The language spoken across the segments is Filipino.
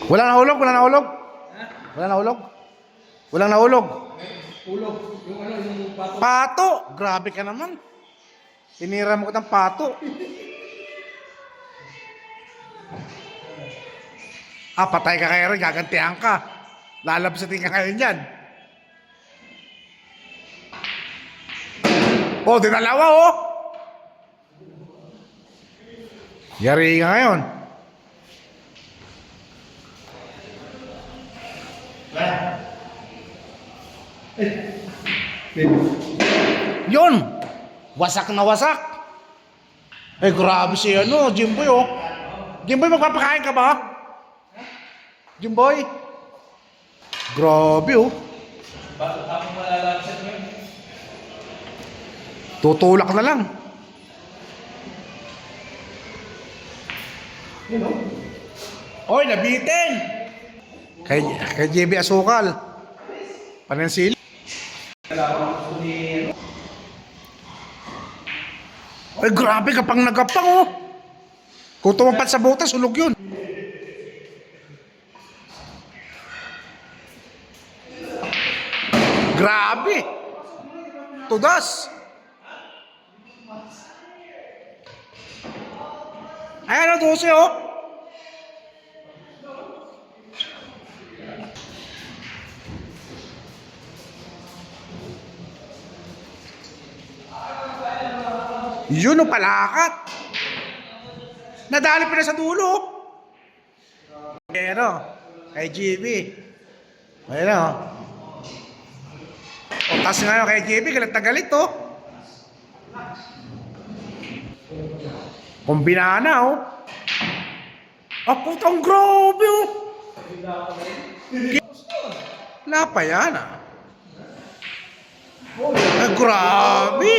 Walang nahulog, walang nahulog. Walang nahulog. Walang nahulog. Ulog. Yung ano, yung bato. Pato! Grabe ka naman. Tinira mo ko ng pato. Patay ka kayo rin, gagantihan ka. Lalabsatin ka ngayon yan. Dinalawa Yari ka ngayon. Yun! Wasak na wasak. Grabe si Jimboy Jimboy, magpapakain ka ba? Jimboy? Grabe Bato ako malalagsan mo yun. Tutulak na lang. Nabitin! Kay JB Asukal. Panansili. Grabe kapang nagapang Kung tumampat sa butas, ulog yun. Grabe! Tudas! Ayan 12 Yun palakat. Nadali pa na sa dulo. Kay GB. Tas nga kay GB, galit na galit Kombinana putang grabe Wala pa yan grabe.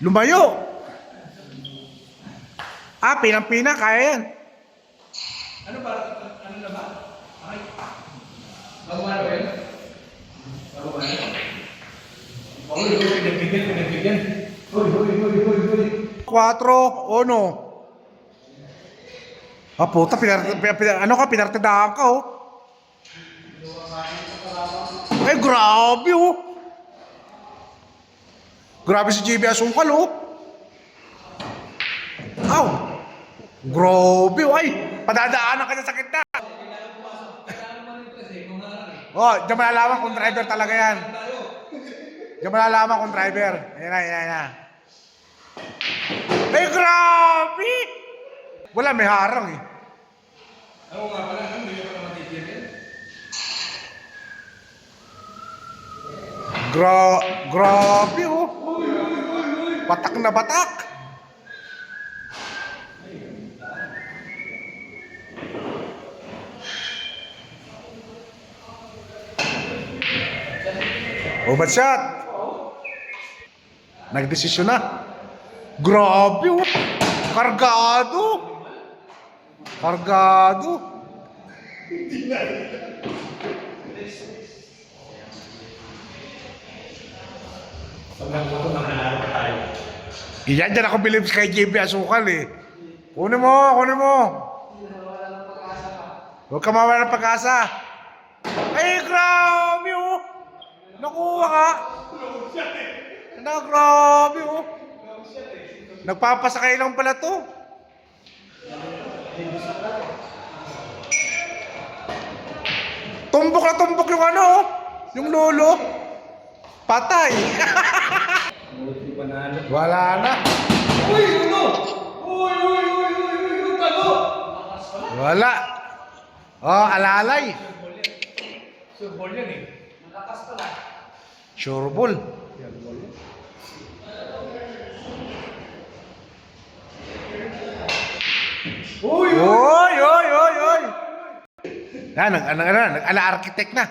Lumayo. Pinang-pina, kaya yan. Ano ba? Ano na ba? Ay. Baguhan ba yun? Baguhan? Pinagbigyan. Hoy. 4-1. Puta, pinartidahan ka grabe Grabe si JB Asukal Grabe padadaanan ka na sa kita. Diyan malalaman kung driver talaga yan. Diyan malalaman kung driver. Ayan na. Grabe! Wala, may harang Ako nga pala, hindi ko pala matitigil. Grabe Batak na batak. Bad shot. Nagdesisyon na. Grabe Kargado. Iyan dyan ako bilib kay JB Asukal Kunin mo. Huwag ka mawala ng pag-asa. Grabe Nakuha ka. Grabe Nagpapasakay lang pala to. Tumbok na tumbok yung yung lolo. Patay. Wala na. Uy, tago. Wala. Alalay. Surbol yan Malakas pala. Sureball. Uy. Nag-ala-architect na.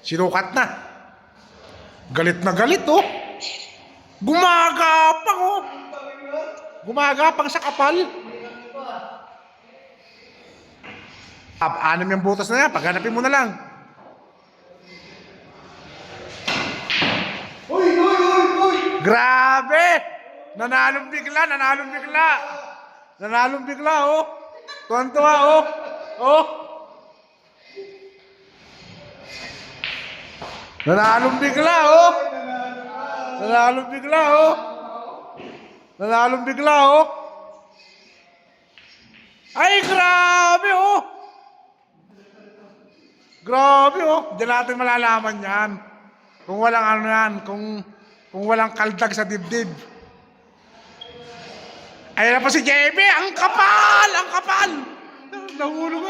Sinukat na. Galit na galit Gumagapang sa kapal. Anim yung butas na yan. Paghanapin mo na lang. Grabe! Nanalong bigla. Tuwan-tuwa, oh. Oh. Nanalong bigla, oh. Nanalong bigla, oh. Nanalong bigla, oh. Ay, grabe, oh. Grabe, oh. Diyan natin malalaman yan. Kung walang ano yan, kung walang kaldag sa dibdib. Ayan na po si JB, ang kapal! Ang kapal! Nahulog,